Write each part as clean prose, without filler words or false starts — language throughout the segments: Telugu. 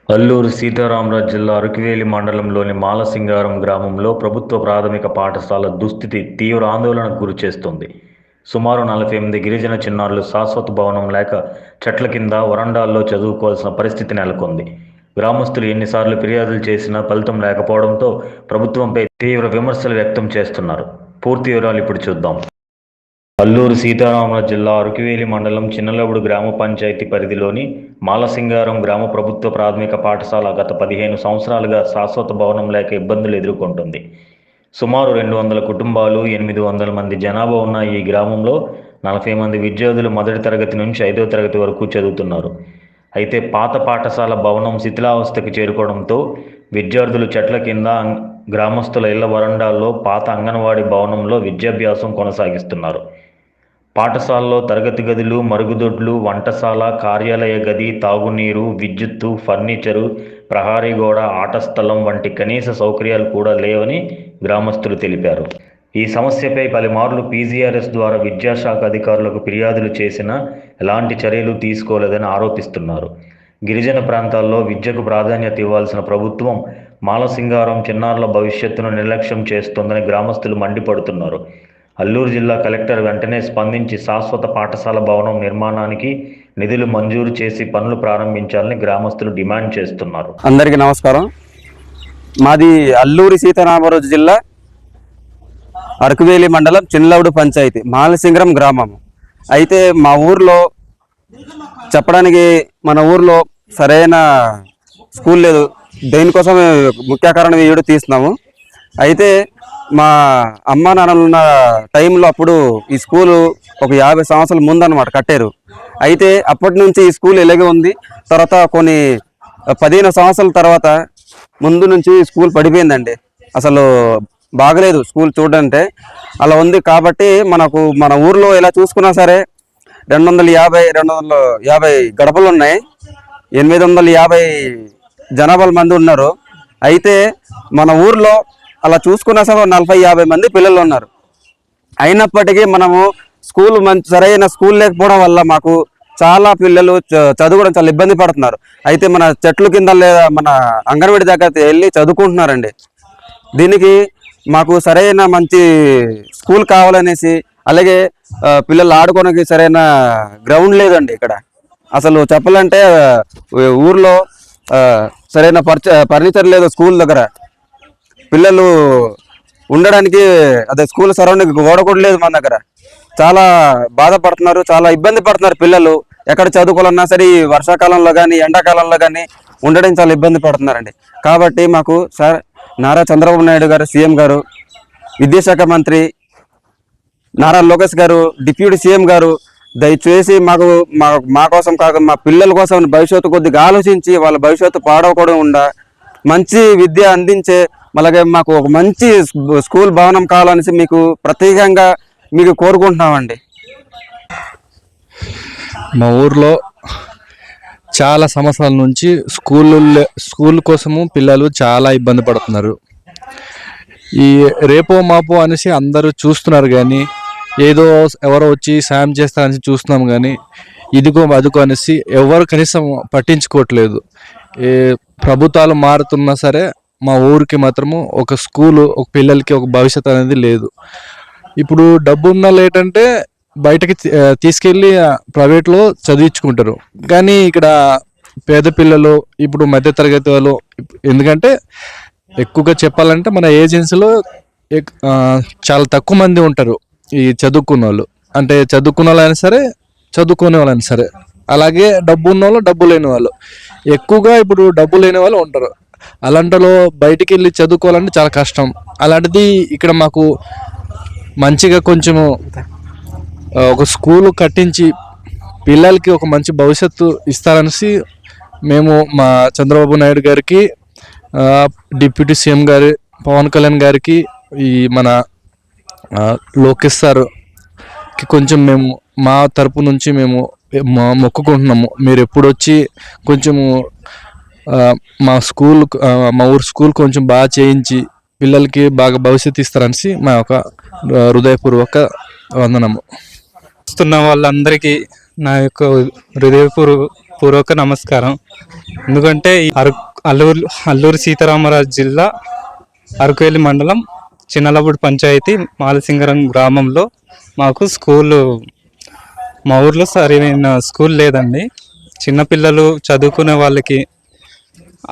అల్లూరు సీతారామరాజు జిల్లా అరకువేలి మండలంలోని మాలసింగారం గ్రామంలో ప్రభుత్వ ప్రాథమిక పాఠశాల దుస్థితి తీవ్ర ఆందోళనకు గురిచేస్తోంది. సుమారు 48 గిరిజన చిన్నారులు శాశ్వత భవనం లేక చెట్ల కింద వరండాల్లో చదువుకోవాల్సిన పరిస్థితి నెలకొంది. గ్రామస్తులు ఎన్నిసార్లు ఫిర్యాదులు చేసినా ఫలితం లేకపోవడంతో ప్రభుత్వంపై తీవ్ర విమర్శలు వ్యక్తం చేస్తున్నారు. పూర్తి వివరాలు ఇప్పుడు చూద్దాం. అల్లూరు సీతారామరాజు జిల్లా అరకువేలి మండలం చిన్నలవుడు గ్రామ పంచాయతీ పరిధిలోని మాలసింగారం గ్రామ ప్రభుత్వ ప్రాథమిక పాఠశాల గత 15 సంవత్సరాలుగా శాశ్వత భవనం లేక ఇబ్బందులు ఎదుర్కొంటుంది. సుమారు 200 కుటుంబాలు, 800 మంది జనాభా ఉన్న ఈ గ్రామంలో 40 మంది విద్యార్థులు మొదటి తరగతి నుంచి 5వ తరగతి వరకు చదువుతున్నారు. అయితే పాత పాఠశాల భవనం శిథిలావస్థకు చేరుకోవడంతో విద్యార్థులు చెట్ల కింద, గ్రామస్తుల ఇళ్ల వరండాల్లో పాత అంగన్వాడీ భవనంలో విద్యాభ్యాసం కొనసాగిస్తున్నారు. పాఠశాలలో తరగతి గదులు, మరుగుదొడ్లు, వంటశాల, కార్యాలయ గది, తాగునీరు, విద్యుత్తు, ఫర్నిచరు, ప్రహారీ గోడ, ఆట స్థలం వంటి కనీస సౌకర్యాలు కూడా లేవని గ్రామస్తులు తెలిపారు. ఈ సమస్యపై పలుమార్లు పీజీఆర్ఎస్ ద్వారా విద్యాశాఖ అధికారులకు ఫిర్యాదులు చేసినా ఎలాంటి చర్యలు తీసుకోలేదని ఆరోపిస్తున్నారు. గిరిజన ప్రాంతాల్లో విద్యకు ప్రాధాన్యత ఇవ్వాల్సిన ప్రభుత్వం మాలసింగారం చిన్నారుల భవిష్యత్తును నిర్లక్ష్యం చేస్తోందని గ్రామస్తులు మండిపడుతున్నారు. అల్లూరు జిల్లా కలెక్టర్ వెంటనే స్పందించి శాశ్వత పాఠశాల భవనం నిర్మాణానికి నిధులు మంజూరు చేసి పనులు ప్రారంభించాలని గ్రామస్తులు డిమాండ్ చేస్తున్నారు. అందరికీ నమస్కారం. మాది అల్లూరి సీతారామరాజు జిల్లా అరకువేలి మండలం చిన్నలవుడు పంచాయతీ మాలసింగరం గ్రామం. అయితే మా ఊర్లో చెప్పడానికి మన ఊర్లో సరైన స్కూల్ లేదు. దేనికోసం ముఖ్య కారణం వీడియో తీస్తున్నాము. అయితే మా అమ్మ నాన్నలు ఉన్న టైంలో అప్పుడు ఈ స్కూలు ఒక 50 సంవత్సరాల ముందు అనమాట కట్టారు. అయితే అప్పటి నుంచి ఈ స్కూల్ ఇలాగే ఉంది. తర్వాత కొన్ని 15 సంవత్సరాల తర్వాత ముందు నుంచి స్కూల్ పడిపోయిందండి. అసలు బాగలేదు స్కూల్ చూడంటే అలా ఉంది. కాబట్టి మన ఊర్లో ఇలా చూసుకున్నా సరే 250 గడపలు ఉన్నాయి, 850 జనాభా మంది ఉన్నారు. అయితే మన ఊర్లో అలా చూసుకున్నా సరే 40-50 మంది పిల్లలు ఉన్నారు. అయినప్పటికీ మనము స్కూల్ సరైన స్కూల్ లేకపోవడం వల్ల మాకు చాలా పిల్లలు చదువుకోవడం చాలా ఇబ్బంది పడుతున్నారు. అయితే మన చెట్ల కింద లేదా మన అంగన్వాడీ దగ్గర వెళ్ళి చదువుకుంటున్నారండి. దీనికి మాకు సరైన మంచి స్కూల్ కావాలనేసి, అలాగే పిల్లలు ఆడుకోవడానికి సరైన గ్రౌండ్ లేదండి ఇక్కడ. అసలు చెప్పాలంటే ఊర్లో సరైన ఫర్నిచర్ లేదు. స్కూల్ దగ్గర పిల్లలు ఉండడానికి అదే స్కూల్ సరౌండింగ్ గోడ కూడా లేదు మన దగ్గర. చాలా బాధపడుతున్నారు, చాలా ఇబ్బంది పడుతున్నారు పిల్లలు. ఎక్కడ చదువుకోవాలన్నా సరే వర్షాకాలంలో కానీ ఎండాకాలంలో కానీ ఉండడానికి చాలా ఇబ్బంది పడుతున్నారండి. కాబట్టి మాకు సార్ నారా చంద్రబాబు నాయుడు గారు, సీఎం గారు, విద్యాశాఖ మంత్రి నారా లోకేష్ గారు, డిప్యూటీ సీఎం గారు దయచేసి మా కోసం కాక మా పిల్లల కోసం భవిష్యత్తు కొద్దిగా ఆలోచించి వాళ్ళ భవిష్యత్తు పాడవకుండా మంచి విద్య అందించే, అలాగే మాకు ఒక మంచి స్కూల్ భవనం కావాలనేసి మీకు ప్రత్యేకంగా మీకు కోరుకుంటున్నామండి. మా ఊర్లో చాలా సంవత్సరాల నుంచి స్కూల్ కోసము పిల్లలు చాలా ఇబ్బంది పడుతున్నారు. ఈ రేపో మాపో అనేసి అందరూ చూస్తున్నారు, కానీ ఏదో ఎవరో వచ్చి సాయం చేస్తారనేసి చూస్తున్నాం, కానీ ఇదిగో అదుగో అనేసి ఎవరు కనీసం పట్టించుకోవట్లేదు. ఏ ప్రభుత్వాలు మారుతున్నా సరే మా ఊరికి మాత్రము ఒక స్కూలు, ఒక పిల్లలకి ఒక భవిష్యత్తు అనేది లేదు. ఇప్పుడు డబ్బు ఉన్న ఏంటంటే బయటకి తీసుకెళ్ళి ప్రైవేట్లో చదివించుకుంటారు, కానీ ఇక్కడ పేద పిల్లలు, ఇప్పుడు మధ్య తరగతి వాళ్ళు, ఎందుకంటే ఎక్కువగా చెప్పాలంటే మన ఏజెన్సీలో చాలా తక్కువ మంది ఉంటారు ఈ చదువుకున్న వాళ్ళు. అంటే చదువుకున్న వాళ్ళైనా సరే, చదువుకునే వాళ్ళైనా సరే, అలాగే డబ్బు ఉన్న వాళ్ళు, డబ్బు లేని వాళ్ళు. ఎక్కువగా ఇప్పుడు డబ్బు లేని వాళ్ళు ఉంటారు. అలాంటిలో బయటికి వెళ్ళి చదువుకోవాలంటే చాలా కష్టం. అలాంటిది ఇక్కడ మాకు మంచిగా కొంచెము ఒక స్కూలు కట్టించి పిల్లలకి ఒక మంచి భవిష్యత్తు ఇస్తారనేసి మేము మా చంద్రబాబు నాయుడు గారికి, డిప్యూటీ సీఎం గారి పవన్ కళ్యాణ్ గారికి, ఈ మన లోకేష్ సార్కి కొంచెం మేము మా తరపు నుంచి మేము మొక్కుకుంటున్నాము. మీరు ఎప్పుడు వచ్చి కొంచెము మా ఊరు స్కూల్ కొంచెం బాగా చేయించి పిల్లలకి బాగా భవిష్యత్తు ఇస్తారనేసి మా యొక్క హృదయపూర్వక వందనము. వస్తున్న వాళ్ళందరికీ నా యొక్క హృదయపూర్వక హృదయపూర్వక నమస్కారం. ఎందుకంటే ఈ అల్లూరు సీతారామరాజు జిల్లా అరకువేలి మండలం చిన్నలబుడు పంచాయతీ మాలసింగరం గ్రామంలో మాకు మా ఊర్లో సరైన స్కూల్ లేదండి. చిన్నపిల్లలు చదువుకునే వాళ్ళకి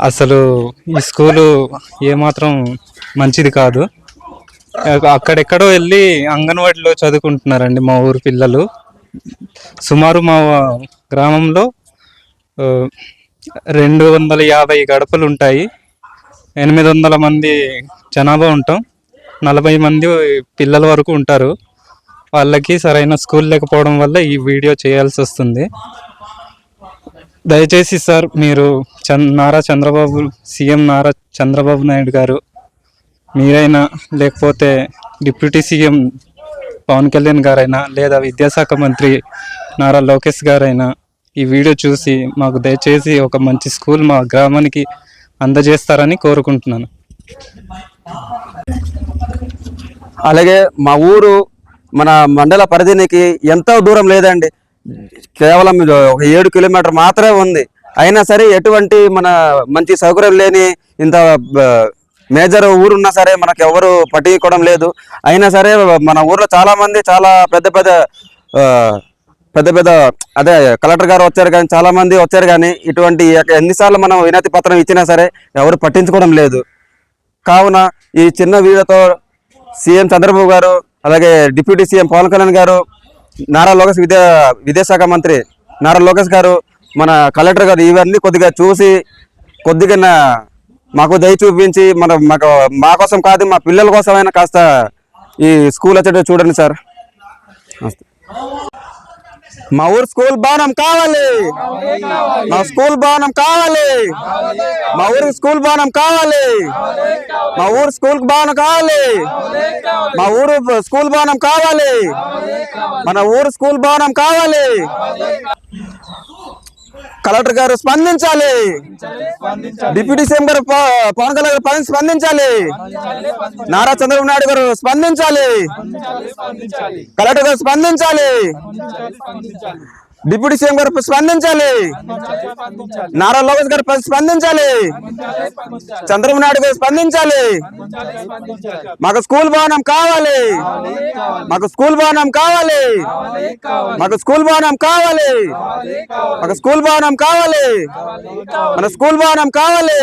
అసలు ఈ స్కూలు ఏమాత్రం మంచిది కాదు. అక్కడెక్కడో వెళ్ళి అంగన్వాడీలో చదువుకుంటున్నారండి మా ఊరు పిల్లలు. సుమారు మా గ్రామంలో 250 గడపలు ఉంటాయి. 800 మంది జనాభా ఉంటాం. 40 మంది పిల్లల వరకు ఉంటారు. వాళ్ళకి సరైన స్కూల్ లేకపోవడం వల్ల ఈ వీడియో చేయాల్సి వస్తుంది. దయచేసి సార్ మీరు సీఎం నారా చంద్రబాబు నాయుడు గారు మీరైనా, లేకపోతే డిప్యూటీ సీఎం పవన్ కళ్యాణ్ గారైనా, లేదా విద్యాశాఖ మంత్రి నారా లోకేష్ గారైనా ఈ వీడియో చూసి మాకు దయచేసి ఒక మంచి స్కూల్ మా గ్రామానికి అందజేస్తారని కోరుకుంటున్నాను. అలాగే మా ఊరు మన మండల పరిధినికి ఎంతో దూరం లేదండి, కేవలం ఒక 7 కిలోమీటర్ మాత్రమే ఉంది. అయినా సరే ఎటువంటి మన మంచి సౌకర్యం లేని ఇంత మేజర్ ఊరు ఉన్నా సరే మనకు ఎవరు పట్టించుకోవడం లేదు. అయినా సరే మన ఊర్లో చాలా మంది చాలా పెద్ద అదే కలెక్టర్ గారు వచ్చారు, కానీ చాలా మంది వచ్చారు, కానీ ఇటువంటి ఎన్నిసార్లు మనం వినతి పత్రం ఇచ్చినా సరే ఎవరు పట్టించుకోవడం లేదు. కావున ఈ చిన్న వీడియోతో సీఎం చంద్రబాబు గారు, అలాగే డిప్యూటీ సీఎం పవన్ కళ్యాణ్ గారు, నారా లోకేష్ విద్యాశాఖ మంత్రి నారా లోకేష్ గారు, మన కలెక్టర్ గారు ఇవన్నీ కొద్దిగా చూసి కొద్దిగా మాకు దయ చూపించి మా కోసం కాదు మా పిల్లల కోసమైనా కాస్త ఈ స్కూల్ వచ్చేటట్టు చూడండి సార్. మా ఊరు స్కూల్ భవనం కావాలి, మా స్కూల్ భవనం కావాలి, మా ఊరు స్కూల్ భవనం కావాలి, మా ఊరు స్కూల్ భవనం కావాలి, మా ఊరు స్కూల్ భవనం కావాలి, మన ఊరు స్కూల్ భవనం కావాలి. కలెక్టర్ గారు స్పందించాలి, డిప్యూటీ సీఎం గారు పవన్ కళ్యాణ్ గారు స్పందించాలి, నారా చంద్రబాబు నాయుడు గారు స్పందించాలి, కలెక్టర్ గారు స్పందించాలి, డిప్యూటీ సీఎం గారు స్పందించాలి, నారా లోకేష్ గారు స్పందించాలి, చంద్రబాబు నాయుడు గారు స్పందించాలి. మాకు స్కూల్ భవనం కావాలి, మాకు స్కూల్ భవనం కావాలి, మాకు స్కూల్ భవనం కావాలి, మాకు స్కూల్ భవనం కావాలి, మన స్కూల్ భవనం కావాలి.